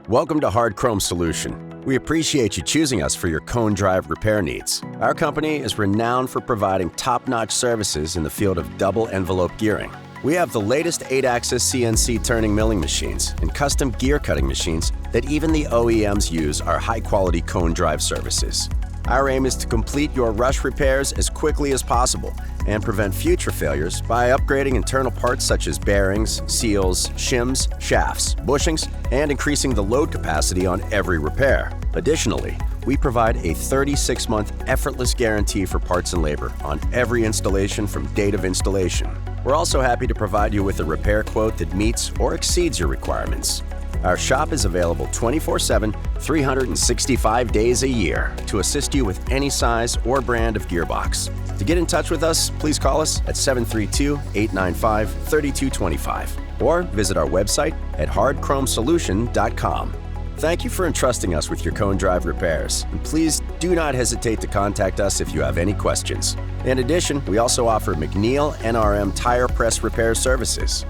Welcome to Hard Chrome Solution. We appreciate you choosing us for your cone drive repair needs. Our company is renowned for providing top-notch services in the field of double envelope gearing. We have the latest 8-axis CNC turning milling machines and custom gear cutting machines that even the OEMs use our high-quality cone drive services. Our aim is to complete your rush repairs as quickly as possible and prevent future failures by upgrading internal parts such as bearings, seals, shims, shafts, bushings, and increasing the load capacity on every repair. Additionally, we provide a 36-month effortless guarantee for parts and labor on every installation from date of installation. We're also happy to provide you with a repair quote that meets or exceeds your requirements. Our shop is available 24/7, 365 days a year to assist you with any size or brand of gearbox. To get in touch with us, please call us at 732-895-3225 or visit our website at hardchromesolution.com. Thank you for entrusting us with your cone drive repairs, and please do not hesitate to contact us if you have any questions. In addition, we also offer McNeil NRM tire press repair services.